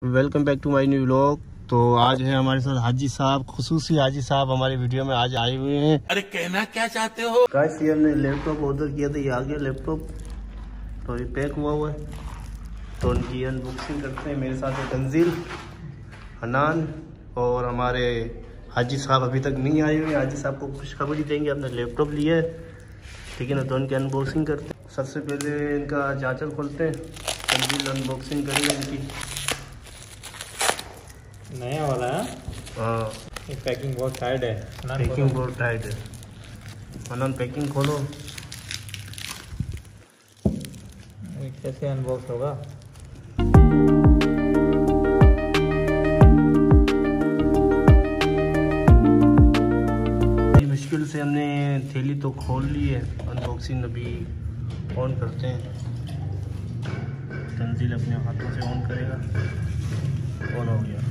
Welcome back to my new vlog. तो आज है हमारे साथ हाजी साहब, खुसूसी हाजी साहब हमारी वीडियो में आज आए हुए हैं। अरे कहना क्या चाहते हो? गाइस ये हमने लैपटॉप ऑर्डर किया था, ये आ गया लैपटॉप। तो ये पैक हुआ है तो उनकी अनबॉक्सिंग करते हैं। मेरे साथ है तंजील, हनान और हमारे हाजी साहब अभी तक नहीं आए हुए। हाजी साहब को खुशखबरी देंगे, हमने लैपटॉप लिया है, ठीक है ना। तो उनकी अनबॉक्सिंग करते हैं। सबसे पहले इनका चार्जर खोलते हैं, तंजील अनबॉक्सिंग करेंगे इनकी। नया वाला है। हाँ, ये पैकिंग बहुत टाइट है। पैकिंग बहुत टाइट है। अनन पैकिंग खोलो। ये कैसे अनबॉक्स होगा? मुश्किल से हमने थैली तो खोल ली है। अनबॉक्सिंग अभी ऑन करते हैं। तंजील अपने हाथों से ऑन करेगा। ऑन हो गया।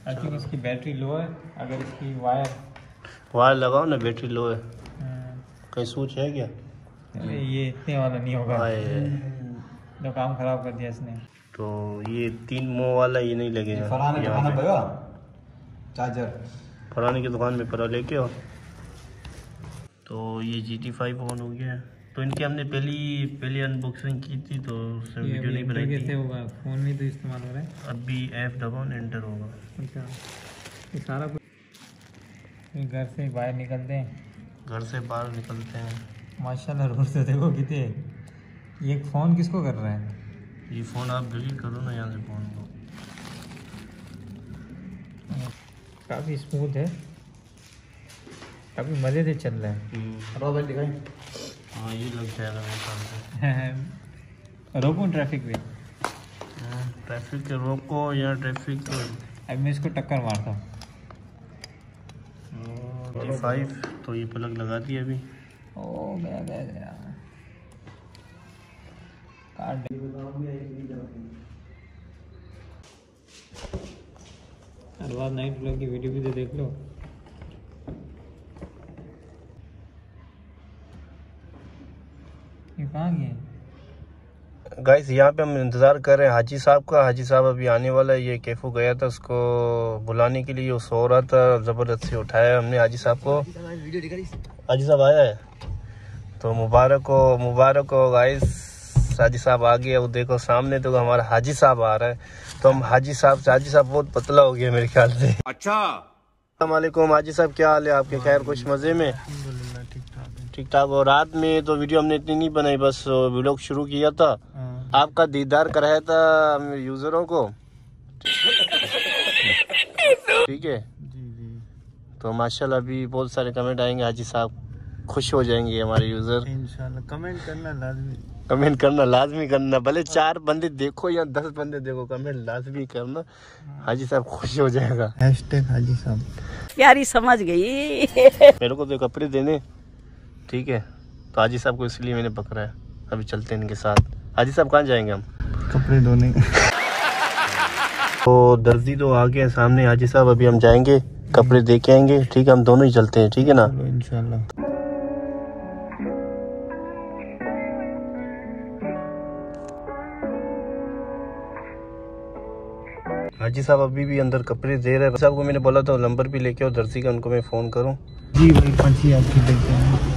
आई थिंक इसकी बैटरी लो है। अगर इसकी वायर लगाओ ना, बैटरी लो है। कहीं स्विच है क्या? अरे ये इतने वाला नहीं होगा, जो काम खराब कर दिया इसने। तो ये 3 मोह वाला ये नहीं लगेगा। चार्जर फराने की दुकान में पड़ा लेके आओ। तो ये GT5 ऑन हो गया है। तो इनकी हमने पहली अनबॉक्सिंग की थी तो उसमें वीडियो नहीं बनाई थी। कैसे होगा? फोन में तो इस्तेमाल हो रहा है। अभी F दबाओ एंटर होगा। अच्छा, ये सारा कुछ घर से बाहर निकलते हैं। घर से बाहर निकलते हैं। माशाल्लाह, रोड से देखो कितने। ये फ़ोन किसको कर रहा है? ये फ़ोन आप डिलीट करो ना यहाँ से फ़ोन को। काफ़ी स्मूथ है, काफ़ी मज़े से चल रहा है। हाँ, ये लग जाएगा मेरे ख्याल से। रोको ट्रैफिक पे। ट्रैफिक के रोको या ट्रैफिक को। अब मैं इसको टक्कर मारता हूँ। G5 तो ये प्लग लगा दिया अभी। ओ गया काट दे। हर बार नाइट व्लॉग की वीडियो भी तो देख लो। ये कहाँ गए? गाइस यहाँ पे हम इंतज़ार कर रहे हैं हाजी साहब का। हाजी साहब अभी आने वाला है। ये कैफू गया था, उसको बुलाने के लिए। वो सो रहा था, ज़बरदस्त से उठाया हमने हाजी साहब को। हाजी साहब आया है तो मुबारक हो गाइस। हाजी साहब आ गया। वो देखो सामने तो हमारा हाजी साहब आ रहा है। तो हम हाजी साहब बहुत पतला हो गया मेरे ख्याल से। अच्छा, अस्सलाम वालेकुम हाजी साहब, क्या हाल है आपके? खैर खुश मज़े में? ठीक ठाक। और रात में तो वीडियो हमने इतनी नहीं बनाई, बस व्लॉग शुरू किया था। आपका दीदार कराया था यूजरों को, ठीक है जी। तो माशाल्लाह अभी बहुत सारे कमेंट आएंगे, हाजी साहब खुश हो जाएंगे हमारे यूजर। इंशाल्लाह कमेंट करना लाजमी करना। भले 4 बंदे देखो या 10 बंदे देखो, कमेंट लाजमी करना। हाजी साहब खुश हो जाएगा। #हाजी साहब प्यारी समझ गई। मेरे को तो कपड़े देने, ठीक है। तो हाजी साहब को इसलिए मैंने पकड़ा है। अभी चलते हैं इनके साथ। हाजी साहब कहाँ जाएंगे हम? कपड़े धोने। तो दर्जी तो आ गया सामने हाजी साहब। अभी हम जाएंगे कपड़े दे के आएंगे, ठीक है। हम दोनों ही चलते हैं, ठीक है ना? इंशाल्लाह। हाजी साहब अभी भी अंदर कपड़े दे रहे हैं। साहब को मैंने बोला था नंबर भी लेके आओ दर्जी का, उनको मैं फ़ोन करूं। जी भाई, 5 आपकी लेते हैं।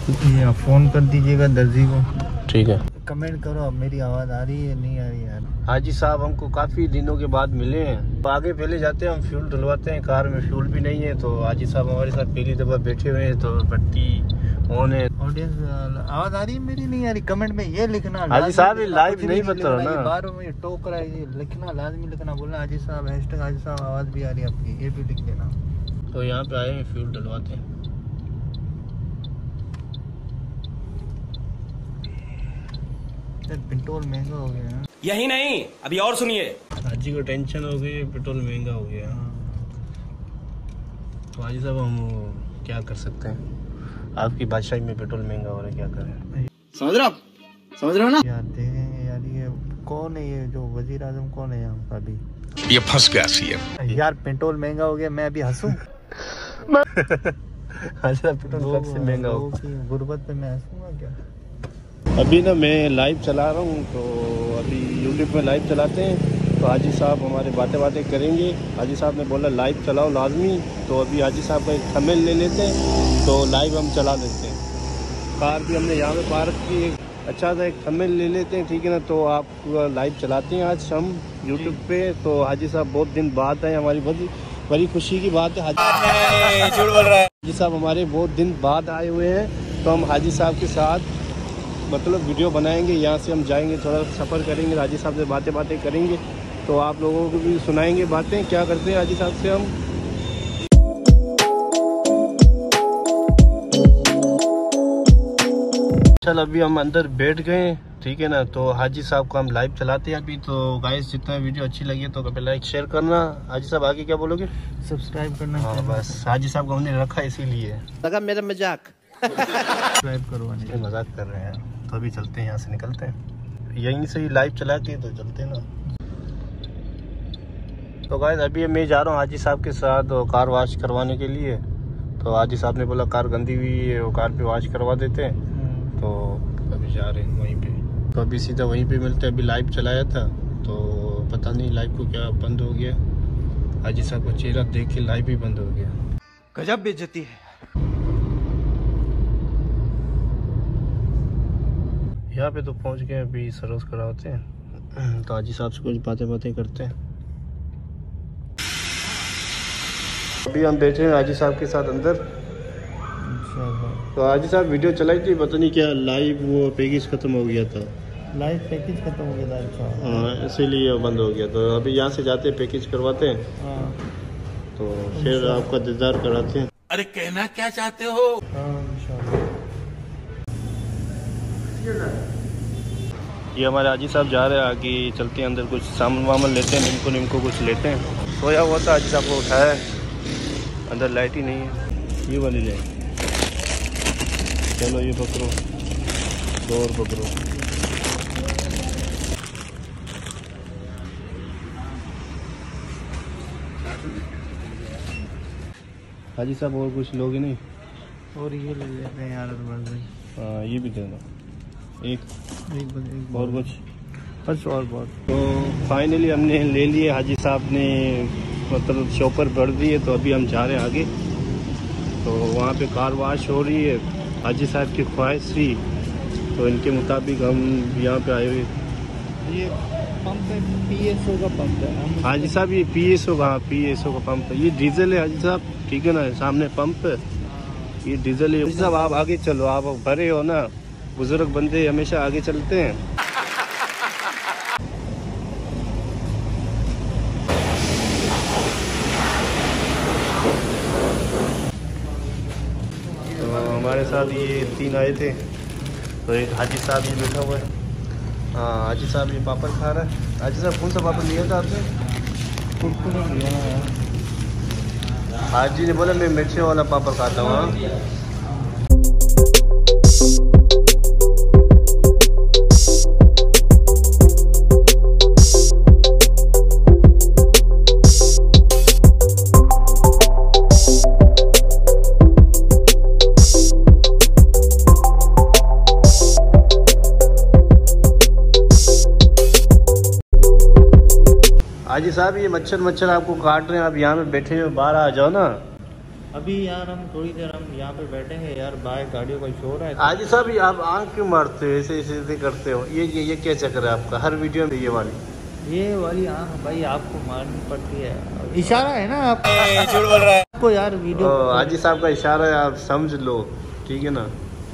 ये फ़ोन कर दीजिएगा दर्जी को, ठीक है। कमेंट करो अब मेरी आवाज़ आ रही है नहीं आ रही है। हाजी साहब हमको काफ़ी दिनों के बाद मिले हैं। तो आगे पहले जाते हैं, हम फ्यूल डलवाते हैं। कार में फ्यूल भी नहीं है तो हाजी साहब हमारे साथ पहली दफ़ा बैठे हुए हैं। तो बत्ती ऑन है। ऑडियंस आवाज़ आ रही है मेरी नहीं आ रही? कमेंट में ये लिखना। हाजी साहब ये लाइव नहीं बता रहा ना, बार में टोक रहा है, ये लिखना लाजमी लिखना, बोलना हाजी साहब #हाजी साहब आवाज़ भी आ रही है आपकी, ये भी लिख देना। तो यहाँ पे आए हैं, फ्यूल डलवाते हैं। पेट्रोल महंगा हो गया है। यही नहीं, अभी और सुनिए। हाजी को टेंशन हो गई, पेट्रोल महंगा हो गया। तो हाजी साहब हम क्या कर सकते हैं? आपकी बादशाही में पेट्रोल महंगा हो रहा है, क्या करें? समझ रहे हो ना? यार देखें यार, ये कौन है? ये जो वजीर आजम कौन है यहाँ का? अभी ये फंस गया सीएम। यार पेट्रोल महंगा हो गया, मैं अभी हंसूं? हाजी साहब पेट्रोल कब से महंगा हो? गुर्बत पे मैं हंसूंगा क्या? अभी ना मैं लाइव चला रहा हूँ, तो अभी यूट्यूब में लाइव चलाते हैं, तो हाजी साहब हमारे बातें करेंगे। हाजी साहब ने बोला लाइव चलाओ लाजमी, तो अभी हाजी साहब का एक थंबनेल ले लेते हैं, तो लाइव हम चला देते हैं। कार भी हमने यहाँ पे पार्क की, एक अच्छा सा एक थंबनेल ले लेते हैं, ठीक है ना। तो आप लाइव चलाते हैं आज हम यूट्यूब पे। तो हाजी साहब बहुत दिन बाद आए, हमारी बहुत बड़ी खुशी की बात है। झूठ बोल रहा है। हाजी साहब हमारे बहुत दिन बाद आए हुए हैं, तो हम हाजी साहब के साथ मतलब वीडियो बनाएंगे। यहाँ से हम जाएंगे, थोड़ा सफ़र करेंगे, हाजी साहब से बातें करेंगे, तो आप लोगों को भी सुनाएंगे बातें क्या करते हैं हाजी साहब से हम। चल अभी हम अंदर बैठ गए, ठीक है ना। तो हाजी साहब को हम लाइव चलाते हैं अभी। तो गाइस जितना वीडियो अच्छी लगी तो कभी लाइक शेयर करना। हाजी साहब आगे क्या बोलोगे? सब्सक्राइब करना। हाँ बस हाजी साहब को हमने रखा इसीलिए। लगा मेरा मजाक। सब्सक्राइब करवाने मजाक कर रहे हैं। तो अभी चलते हैं, यहाँ से निकलते हैं, यहीं से ही लाइव चला के तो चलते हैं ना। तो गाइस अभी मैं जा रहा हूँ हाजी साहब के साथ कार वॉश करवाने के लिए। तो हाजी साहब ने बोला कार गंदी हुई है, वो कार पे वॉश करवा देते हैं, तो अभी जा रहे हैं वहीं पे। तो अभी सीधा वहीं पे मिलते हैं। अभी लाइव चलाया था, तो पता नहीं लाइव को क्या बंद हो गया। हाजी साहब का चेहरा देख के लाइव भी बंद हो गया। गजब बेइज्जती है। यहाँ पे तो पहुँच गए, अभी सरोज कराते हैं। तो हाजी साहब से कुछ बातें करते हैं। अभी हम बैठे हैं हाजी साहब के साथ अंदर। तो हाजी साहब वीडियो चलाई थी, पता नहीं क्या लाइव वो पैकेज खत्म हो गया था। लाइव पैकेज खत्म हो गया था। अच्छा हाँ इसीलिए बंद हो गया। तो अभी यहाँ से जाते हैं, पैकेज करवाते हैं, हाँ। तो फिर आपका दीदार कराते हैं। अरे कहना क्या चाहते हो? ये हमारे हाजी साहब जा रहे हैं, आगे चलते हैं अंदर, कुछ सामान वामान लेते हैं, निम्को कुछ लेते हैं। सोया हुआ था, हाजी साहब को उठाया है, अंदर लाइट ही नहीं है। ये वाली लाइट, चलो ये पकड़ो, 2 और पकड़ो। हाजी साहब और कुछ लोगे नहीं? और ये ले लेते हैं यार भाई। हाँ ये भी देना, एक और कुछ बस और बहुत। तो फाइनली हमने ले लिए, हाजी साहब ने मतलब शॉपर भर दिए। तो अभी हम जा रहे हैं आगे, तो वहाँ पे कार वॉश हो रही है, हाजी साहब की ख्वाहिश थी, तो इनके मुताबिक हम यहाँ पे आए हुए। ये पंप है, PSO का पंप है। हाजी साहब ये PSO का, PSO का पंप है, ये डीजल है हाजी साहब, ठीक है ना। सामने पंप है, ये डीजल है। हाजी साहब आप आगे चलो, आप भरे हो ना, बुजुर्ग बंदे हमेशा आगे चलते हैं। तो हमारे साथ ये 3 आए थे, तो एक हाजी साहब ये बैठा हुआ है। हाँ हाजी साहब ये पापड़ खा रहा है। हाजी साहब कौन सा पापड़ लिया था आपसे? कुरकुरे लिया ना यार। हाजी ने बोला मैं मिर्ची वाला पापड़ खाता हूँ। हाँ हाजी साहब ये मच्छर आपको काट रहे हैं, आप यहाँ पे बैठे हुए, बाहर आ जाओ ना। अभी यार हम थोड़ी देर हम यहाँ पे बैठेंगे यार, बाहर गाड़ियों का शोर है। हाजी साहब ये आप आँख क्यों मारते हो, ऐसे करते हो? ये क्या चक्कर है आपका हर वीडियो में? ये वाली आँख भाई आपको मारनी पड़ती है, इशारा है ना आप। झूठ बोल रहा है। आपको यार वीडियो हाजी साहब का इशारा है, आप समझ लो, ठीक है ना।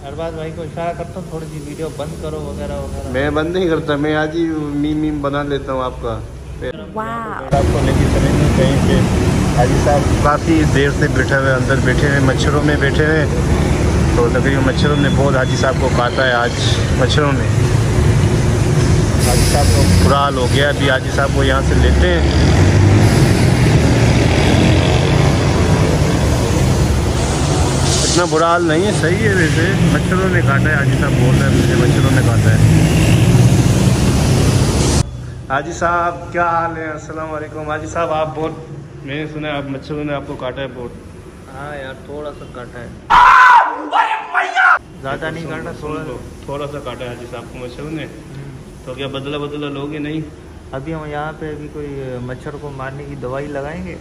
अरबाज भाई को इशारा करता हूँ थोड़ी सी वीडियो बंद करो वगैरह वगैरह। मैं बंद नहीं करता, मैं आज ही मीम बना लेता हूँ आपका। वाह। आपको लेके चलेंगे कहीं पे। हाजी साहब काफ़ी देर से बैठे हुए, अंदर बैठे हुए, मच्छरों में बैठे हुए, तो तकरीबन मच्छरों ने बहुत हाजी साहब को काटा है आज मच्छरों ने। हाजी साहब को बुरा हाल हो गया। अभी हाजी साहब को यहाँ से लेते हैं। इतना बुरा हाल नहीं है, सही है वैसे, मच्छरों ने काटा है। हाजी साहब बोल रहे हैं मुझे मच्छरों ने काटा है। हाजी साहब क्या हाल है? अस्सलाम वालेकुम। हाजी साहब आप बहुत, मैंने सुना है आप मच्छरों ने आपको काटा है बहुत। हाँ यार थोड़ा सा काटा है। ज़्यादा नहीं काटा, थोड़ा सा काटा हाजी साहब को मच्छर ने। तो क्या बदला बदला लोगे नहीं? अभी हम यहाँ पे अभी कोई मच्छर को मारने की दवाई लगाएंगे।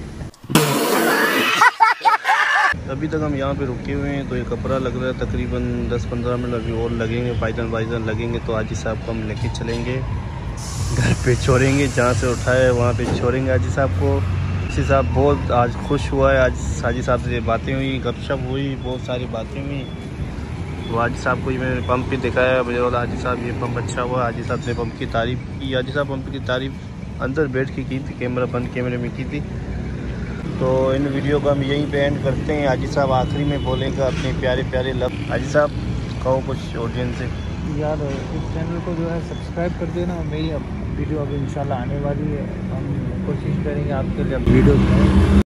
अभी तक हम यहाँ पे रुके हुए हैं, तो ये कपड़ा लग रहा है तकरीबन 10-15 मिनट अभी और लगेंगे, पाइजन लगेंगे, तो हाजी साहब को हम लेके चलेंगे घर पे, छोड़ेंगे जहाँ से उठाए वहाँ पे छोड़ेंगे हाजी साहब को। हाजी साहब बहुत आज खुश हुआ है, आज हाजी साहब से बातें हुई, गपशप हुई, बहुत सारी बातें हुई। तो हाजी साहब को मैंने पंप भी दिखाया, मुझे बोला हाजी साहब ये पंप अच्छा हुआ। हाजी साहब ने पंप की तारीफ़ की, हाजी साहब पंप की तारीफ़ अंदर बैठ के की थी, कैमरा बंद कैमरे में की थी। तो इन वीडियो को हम यहीं पे एंड करते हैं। हाजी साहब आखिरी में बोलेंगे अपने प्यारे प्यारे लफ्ज़। हाजी साहब कहो कुछ ऑडियंस से। यार इस चैनल को जो है सब्सक्राइब कर देना। मेरी अब वीडियो अभी इंशाल्लाह आने वाली है, हम कोशिश करेंगे आपके लिए अब वीडियो